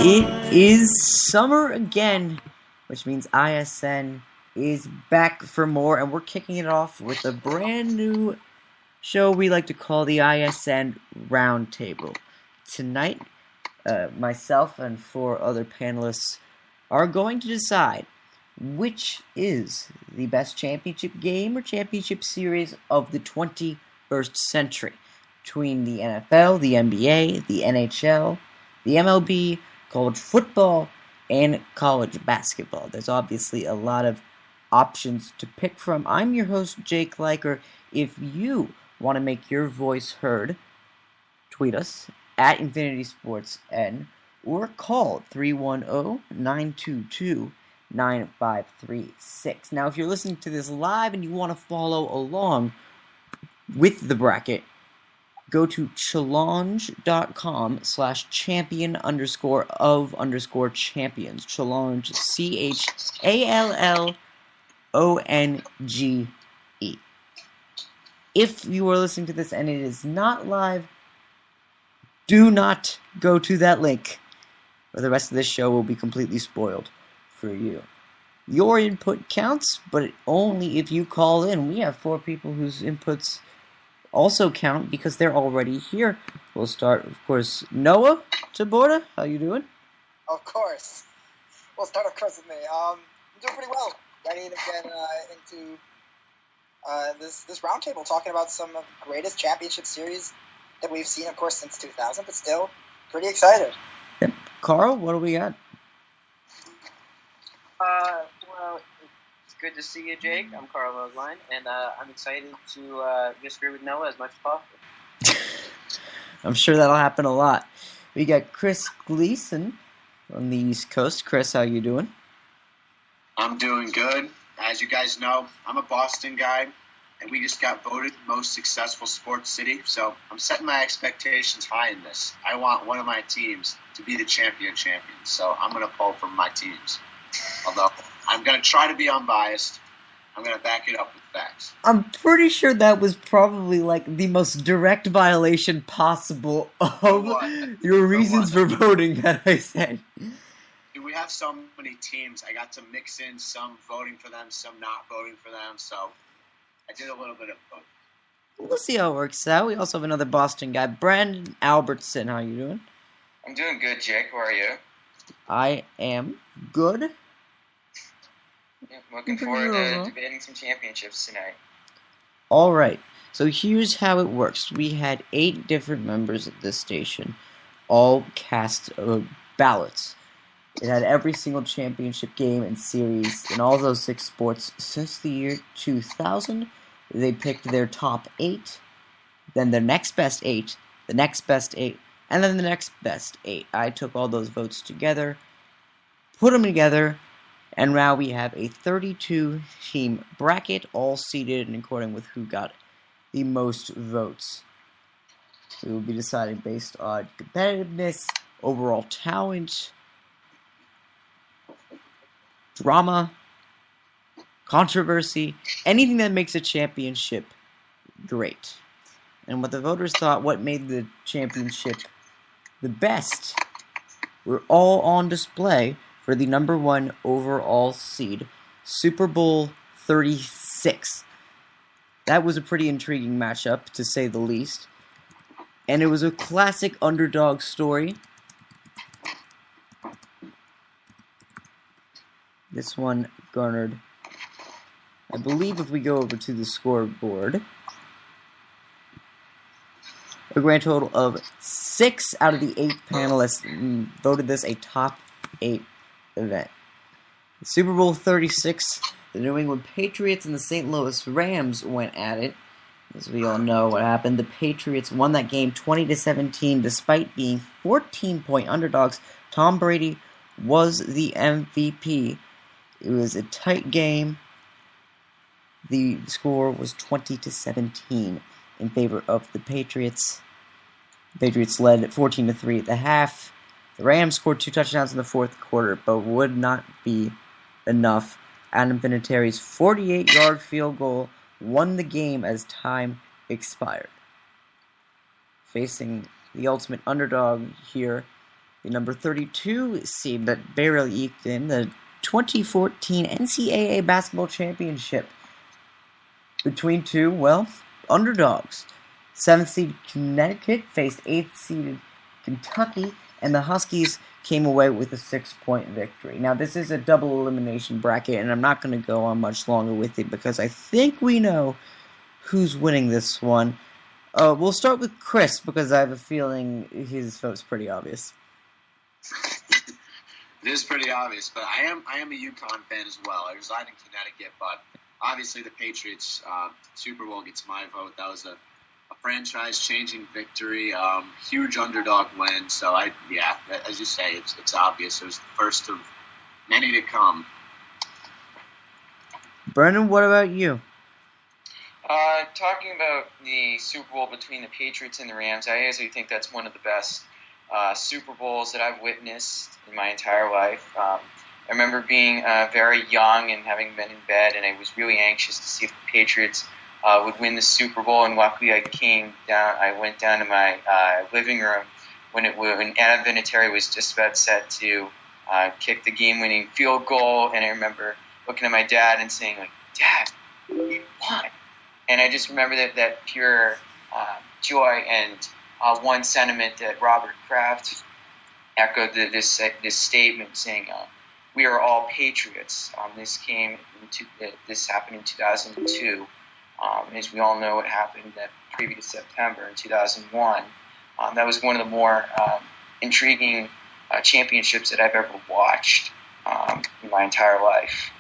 It is summer again, which means ISN is back for more, and we're kicking it off with a brand new show we like to call the ISN Roundtable. Tonight, myself and four other panelists are going to decide which is the best championship game or championship series of the 21st century between the NFL, the NBA, the NHL, the MLB, college football, and college basketball. There's obviously a lot of options to pick from. I'm your host, Jake Liker. If you want to make your voice heard, tweet us at InfinitySportsN or call 310-922-9536. Now, if you're listening to this live and you want to follow along with the bracket, go to challonge.com/champion_of_champions. Challonge, CHALLONGE. If you are listening to this and it is not live, do not go to that link, or the rest of this show will be completely spoiled for you. Your input counts, but only if you call in. We have four people whose inputs also count because they're already here. We'll start, of course, Noah Taborda. How you doing? Of course. We'll start, of course, with me. I'm doing pretty well. Ready to get into this roundtable, talking about some of the greatest championship series that we've seen, of course, since 2000, but still pretty excited. Yep. Carl, what do we got? Well, it's good to see you, Jake. I'm Carl Roseline, and I'm excited to disagree with Noah as much as possible. I'm sure that'll happen a lot. We got Chris Gleason on the East Coast. Chris, how you doing? I'm doing good. As you guys know, I'm a Boston guy, and we just got voted most successful sports city, so I'm setting my expectations high in this. I want one of my teams to be the champion, so I'm going to pull for my teams. Although I'm going to try to be unbiased, I'm going to back it up with facts. I'm pretty sure that was probably like the most direct violation possible of your reasons for voting that I said. We have so many teams. I got to mix in some voting for them, some not voting for them, so I did a little bit of both. We'll see how it works out. We also have another Boston guy, Brandon Albertson. How you doing? I'm doing good, Jake. How are you? I am good. Yeah, looking forward to debating some championships tonight. All right. So here's how it works. We had 8 different members of this station, all cast ballots. It had every single championship game and series in all those 6 sports since the year 2000. They picked their top 8, then their next best 8, the next best 8, and then the next best 8. I took all those votes together, put them together, and now we have a 32-team bracket, all seeded and according with who got the most votes. We will be deciding based on competitiveness, overall talent, drama, controversy, anything that makes a championship great. And what the voters thought, what made the championship the best, were all on display for the number 1 overall seed, Super Bowl 36. That was a pretty intriguing matchup, to say the least. And it was a classic underdog story. This one garnered, I believe if we go over to the scoreboard, a grand total of 6 out of the 8 panelists voted this a top 8 event. The Super Bowl 36, the New England Patriots and the St. Louis Rams went at it. As we all know what happened, the Patriots won that game 20-17 despite being 14-point underdogs. Tom Brady was the MVP. It was a tight game. The score was 20-17 in favor of the Patriots. The Patriots led 14-3 at the half. The Rams scored 2 touchdowns in the fourth quarter, but would not be enough. Adam Vinatieri's 48-yard field goal won the game as time expired. Facing the ultimate underdog here, the number 32 seed that barely eked in the 2014 NCAA Basketball Championship between two, underdogs. 7th seed Connecticut faced 8th seeded Kentucky, and the Huskies came away with a 6-point victory. Now, this is a double elimination bracket, and I'm not going to go on much longer with it because I think we know who's winning this one. We'll start with Chris because I have a feeling his vote's pretty obvious. It is pretty obvious, but I am a UConn fan as well. I reside in Connecticut, but obviously the Patriots Super Bowl gets my vote. That was a franchise-changing victory, huge underdog win. So as you say, it's obvious. It was the first of many to come. Brendan, what about you? Talking about the Super Bowl between the Patriots and the Rams, I actually think that's one of the best Super Bowls that I've witnessed in my entire life. I remember being very young and having been in bed, and I was really anxious to see if the Patriots would win the Super Bowl. And luckily, I went down to my living room when Adam Vinatieri was just about set to kick the game-winning field goal, and I remember looking at my dad and saying, like, "Dad, we won." And I just remember that pure joy and one sentiment that Robert Kraft echoed this statement saying, "We are all patriots." This happened in 2002. As we all know, what happened that previous September in 2001. That was one of the more intriguing championships that I've ever watched in my entire life.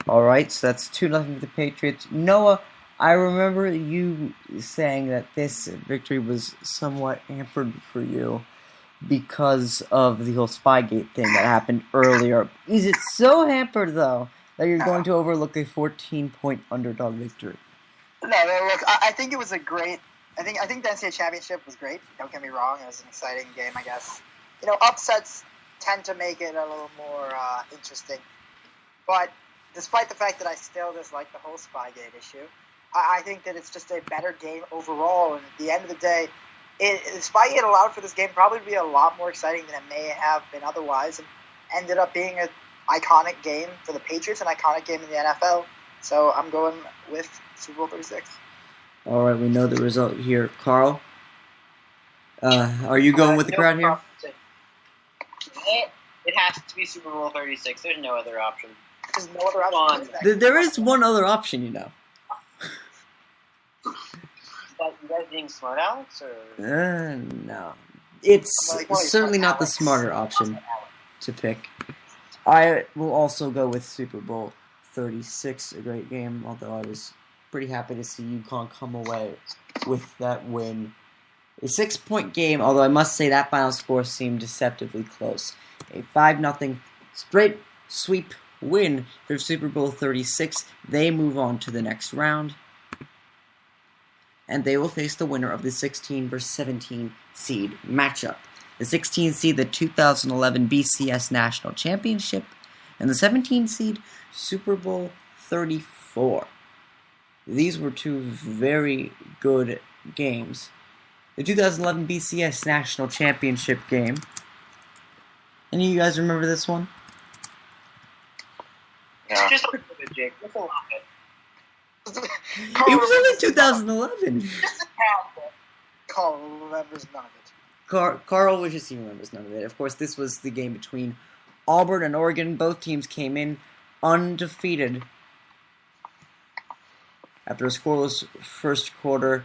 All right, so that's 2-0 to the Patriots. Noah, I remember you saying that this victory was somewhat hampered for you because of the whole Spygate thing that happened earlier. Is it so hampered, though, that you're going to overlook a 14-point underdog victory? No, look, I think it was a great. I think the NCAA championship was great. Don't get me wrong; it was an exciting game, I guess. Upsets tend to make it a little more interesting, but despite the fact that I still dislike the whole Spygate issue, I think that it's just a better game overall. And at the end of the day, Spygate allowed for this game probably to be a lot more exciting than it may have been otherwise, and ended up being an iconic game for the Patriots, an iconic game in the NFL. So I'm going with Super Bowl 36. All right, we know the result here. Carl, are you going with the crowd here? It has to be Super Bowl 36. There's no other option. There's no other option. There is one other option, But you guys being smart, Alex? Or? No. It's certainly not the smarter option to pick. I will also go with Super Bowl 36, a great game, although I was pretty happy to see UConn come away with that win. A 6-point game, although I must say that final score seemed deceptively close. A 5-0 straight sweep win for Super Bowl 36. They move on to the next round, and they will face the winner of the 16 versus 17 seed matchup. The 16 seed, the 2011 BCS National Championship, and the 17 seed, Super Bowl 34. These were two very good games. The 2011 BCS National Championship game. Any of you guys remember this one? Yeah. Just a little bit, Jake. Just a little bit. It was only 2011. Carl remembers none of it. Carl wishes he remembers none of it. Of course, this was the game between Auburn and Oregon. Both teams came in undefeated after a scoreless first quarter.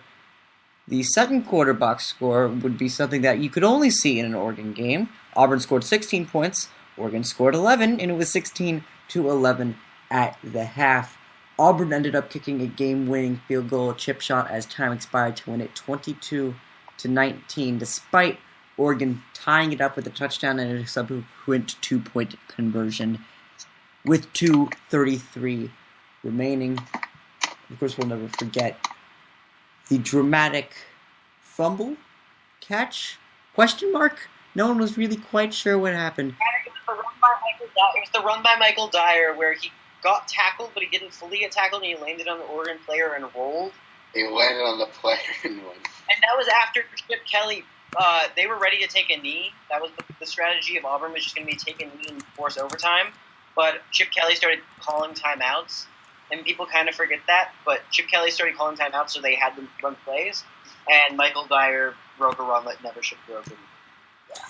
The second quarter box score would be something that you could only see in an Oregon game. Auburn scored 16 points. Oregon scored 11, and it was 16-11 at the half. Auburn ended up kicking a game-winning field goal chip shot as time expired to win it 22-19, despite Oregon tying it up with a touchdown and a subsequent 2-point conversion with 2:33 remaining. Of course, we'll never forget the dramatic fumble catch? Question mark? No one was really quite sure what happened. It was the run by Michael Dyer where he got tackled, but he didn't fully get tackled, and he landed on the Oregon player and rolled. He landed on the player and won. And that was after Chip Kelly they were ready to take a knee. That was the strategy of Auburn, was just going to be take a knee and force overtime. But Chip Kelly started calling timeouts, and people kind of forget that. But Chip Kelly started calling timeouts, so they had to run plays, and Michael Dyer broke a run that never should have broken. Yeah.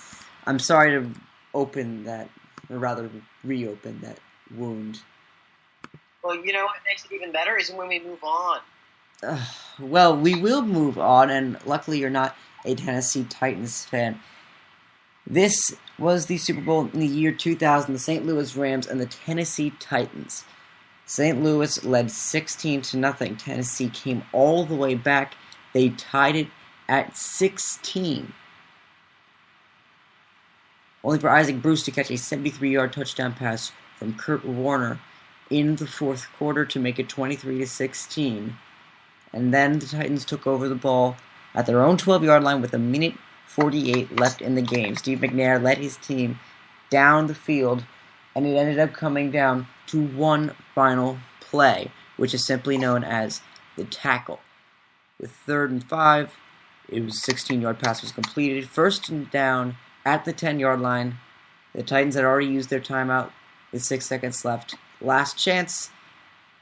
I'm sorry to open that, or rather reopen that wound. Well, you know what makes it even better is when we move on. Well, we will move on, and luckily you're not a Tennessee Titans fan. This was the Super Bowl in the year 2000, the St. Louis Rams and the Tennessee Titans. St. Louis led 16-0. Tennessee came all the way back. They tied it at 16. Only for Isaac Bruce to catch a 73-yard touchdown pass from Kurt Warner in the fourth quarter to make it 23-16. And then the Titans took over the ball at their own 12-yard line with 1:48 left in the game. Steve McNair led his team down the field, and it ended up coming down to one final play, which is simply known as the tackle. With 3rd and 5, it was a 16-yard pass was completed. 1st and down at the 10-yard line. The Titans had already used their timeout with 6 seconds left. Last chance,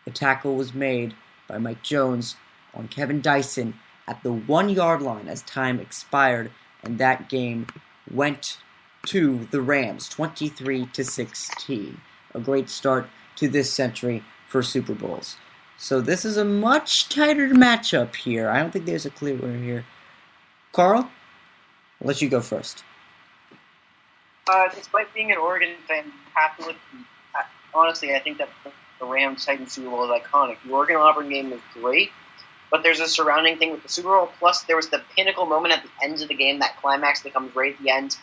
the tackle was made by Mike Jones on Kevin Dyson at the 1-yard line as time expired, and that game went to the Rams, 23-16. A great start to this century for Super Bowls. So this is a much tighter matchup here. I don't think there's a clear winner here. Carl, I'll let you go first. Despite being an Oregon fan, honestly, I think that the Rams-Titans Super Bowl is iconic. The Oregon-Auburn game was great, but there's a surrounding thing with the Super Bowl. Plus, there was the pinnacle moment at the end of the game, that climax that comes right at the end.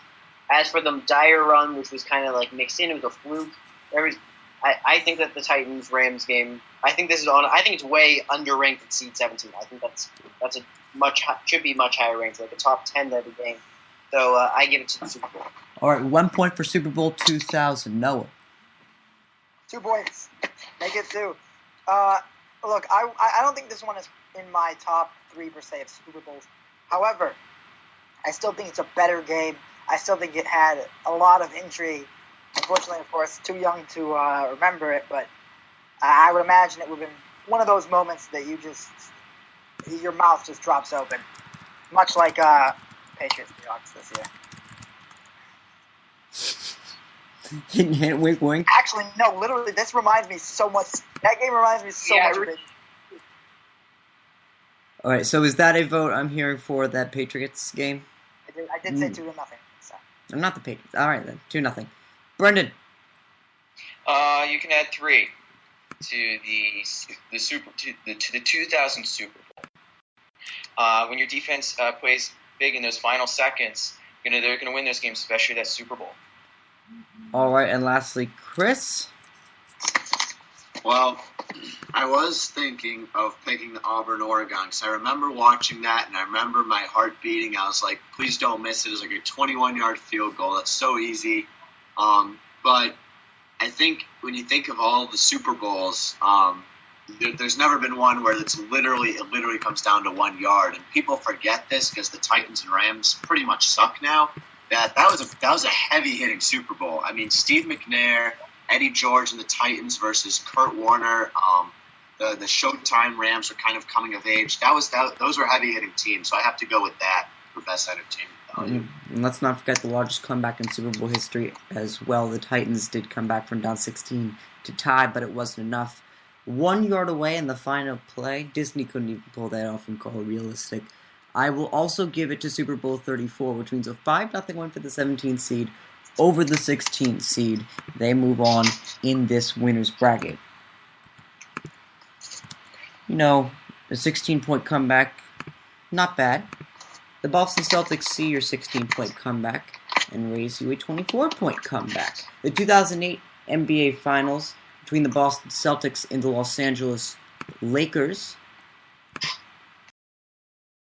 As for the Dyer run, which was kind of like mixed in, it was a fluke. I think that the Titans-Rams game, I think it's way underranked at seed 17. I think should be much higher ranked, like a top 10 every game. So I give it to the Super Bowl. All right, 1 point for Super Bowl 2000. Noah. 2 points. Make it 2. Look, I don't think this one is in my top 3 per se of Super Bowls. However, I still think it's a better game. I still think it had a lot of intrigue. Unfortunately, of course, too young to remember it, but I would imagine it would have been one of those moments that your mouth just drops open. Much like Patriots Seahawks this year. Wink, wink. Actually, no, literally, this reminds me so much. That game reminds me so much of it. All right, so is that a vote I'm hearing for that Patriots game? I did say 2-0. So. I'm not the Patriots. All right, then. 2-0. Brendan. You can add 3 to the 2000 Super Bowl. When your defense plays big in those final seconds, they're going to win those games, especially that Super Bowl. All right, and lastly, Chris. Well, I was thinking of picking the Auburn-Oregon because I remember watching that, and I remember my heart beating. I was like, please don't miss it. It was like a 21-yard field goal. That's so easy. But I think when you think of all the Super Bowls, there's never been one where it literally comes down to 1 yard, and people forget this because the Titans and Rams pretty much suck now. That was a heavy hitting Super Bowl. I mean, Steve McNair, Eddie George, and the Titans versus Kurt Warner. The Showtime Rams were kind of coming of age. Those were heavy hitting teams, so I have to go with that for best entertainment value. And let's not forget the largest comeback in Super Bowl history as well. The Titans did come back from down 16 to tie, but it wasn't enough. 1 yard away in the final play. Disney couldn't even pull that off and call it realistic. I will also give it to Super Bowl 34, which means a 5-0 win for the 17th seed over the 16th seed. They move on in this winner's bracket. A 16-point comeback, not bad. The Boston Celtics see your 16-point comeback and raise you a 24-point comeback. The 2008 NBA Finals between the Boston Celtics and the Los Angeles Lakers